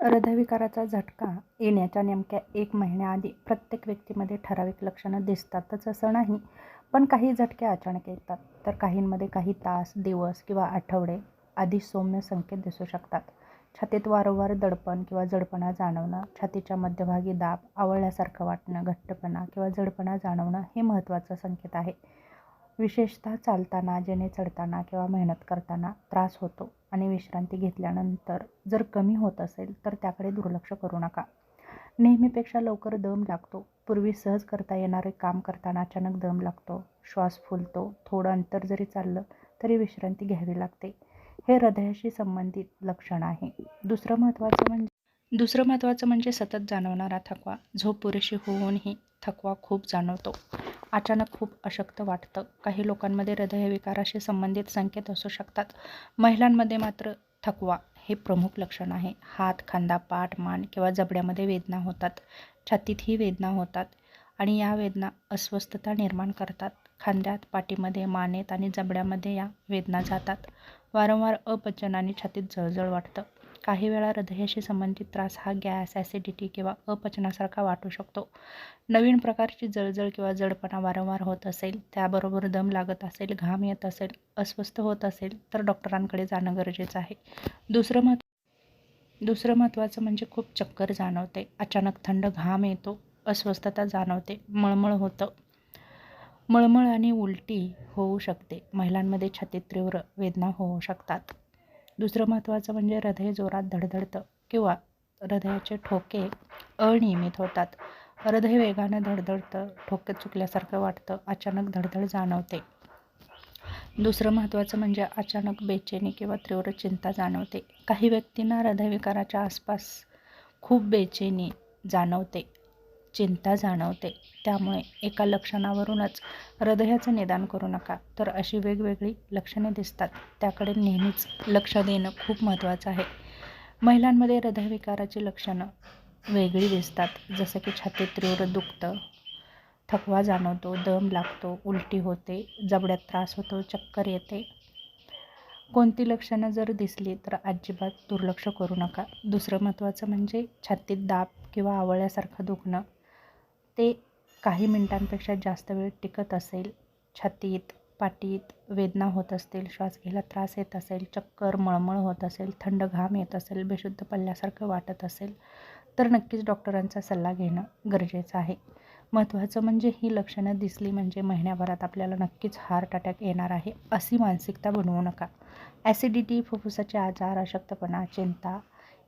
हृदयविकाराचा झटका येण्याच्या नेमक्या 1 महिन्याआधी प्रत्येक व्यक्तीमध्ये ठराविक लक्षणं दिसतातच असं नाही. पण काही झटके अचानक येतात, तर काहींमध्ये काही तास, दिवस किंवा आठवडे आधी सौम्य संकेत दिसू शकतात. छातीत वारंवार दडपण किंवा जडपणा जाणवणं, छातीच्या मध्यभागी दाब, आवळल्यासारखं वाटणं, घट्टपणा किंवा जडपणा जाणवणं हे महत्त्वाचं संकेत आहे. विशेषतः चालताना, जेने चढताना किंवा मेहनत करताना त्रास होतो आणि विश्रांती घेतल्यानंतर जर कमी होत असेल तर त्याकडे दुर्लक्ष करू नका. नेहमीपेक्षा लवकर दम लागतो. पूर्वी सहज करता येणारे काम करताना अचानक दम लागतो, श्वास फुलतो, थोडं अंतर जरी चाललं तरी विश्रांती घ्यावी लागते. हे हृदयाशी संबंधित लक्षण आहे. दुसरं महत्त्वाचं म्हणजे सतत जाणवणारा थकवा. झोप पुरेशी होऊनही थकवा खूप जाणवतो. अचानक खूप अशक्त वाटतं. काही लोकांमध्ये हृदयविकाराशी संबंधित संकेत असू शकतात. महिलांमध्ये मात्र थकवा हे प्रमुख लक्षण आहे. हात, खांदा, पाठ, मान किंवा जबड्यामध्ये वेदना होतात. छातीतही वेदना होतात आणि या वेदना अस्वस्थता निर्माण करतात. खांद्यात, पाठीमध्ये, मानेत आणि जबड्यामध्ये या वेदना जातात. वारंवार अपचन आणि छातीत जळजळ वाटतं. काही वेळा हृदयाशी संबंधित त्रास हा गॅस, ॲसिडिटी किंवा अपचनासारखा वाटू शकतो. नवीन प्रकारची जळजळ किंवा जडपणा वारंवार होत असेल, त्याबरोबर दम लागत असेल, घाम येत असेल, अस्वस्थ होत असेल तर डॉक्टरांकडे जाणं गरजेचं आहे. दुसरं महत्त्वाचं म्हणजे खूप चक्कर जाणवते, अचानक थंड घाम येतो, अस्वस्थता जाणवते, मळमळ होतं. मळमळ आणि उलटी होऊ शकते. महिलांमध्ये छातीत तीव्र वेदना होऊ शकतात. दुसरं महत्त्वाचं म्हणजे हृदय जोरात धडधडतं किंवा हृदयाचे ठोके अनियमित होतात. हृदय वेगानं धडधडतं, ठोके चुकल्यासारखं वाटतं, अचानक धडधड जाणवते. दुसरं महत्त्वाचं म्हणजे अचानक बेचैनी किंवा तीव्र चिंता जाणवते. काही व्यक्तींना हृदयविकाराच्या आसपास खूप बेचैनी जाणवते, चिंता जाणवते. त्यामुळे एका लक्षणावरूनच हृदयाचं निदान करू नका. तर अशी वेगवेगळी लक्षणे दिसतात, त्याकडे नेहमीच लक्ष देणं खूप महत्त्वाचं आहे. महिलांमध्ये हृदयविकाराची लक्षणं वेगळी दिसतात, जसं की छातीत तीव्र दुखतं, थकवा जाणवतो, दम लागतो, उलटी होते, जबड्यात त्रास होतो, चक्कर येते. कोणती लक्षणं जर दिसली तर अजिबात दुर्लक्ष करू नका. दुसरं महत्त्वाचं म्हणजे छातीत दाब किंवा आवळल्यासारखं दुखणं, ते काही मिनिटांपेक्षा जास्त वेळ टिकत असेल, छातीत, पाठीत वेदना होत असतील, श्वास घ्यायला त्रास येत असेल, चक्कर, मळमळ होत असेल, थंड घाम येत असेल, बेशुद्ध पडल्यासारखं वाटत असेल तर नक्कीच डॉक्टरांचा सल्ला घेणं गरजेचं आहे. महत्त्वाचं म्हणजे ही लक्षणं दिसली म्हणजे महिन्याभरात आपल्याला नक्कीच हार्ट अटॅक येणार आहे अशी मानसिकता बनवू नका. ॲसिडिटी, फुफ्फुसाचे आजार, अशक्तपणा, चिंता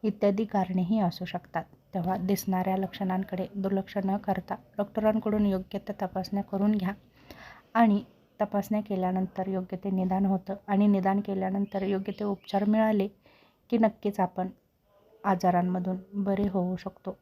इत्यादी कारणेही असू शकतात. तेव्हा दिसणाऱ्या लक्षणांकडे दुर्लक्ष न करता डॉक्टरांकडून योग्य त्या तपासण्या करून घ्या आणि तपासण्या केल्यानंतर योग्य ते निदान होतं आणि निदान केल्यानंतर योग्य ते उपचार मिळाले की नक्कीच आपण आजारांमधून बरे होऊ शकतो.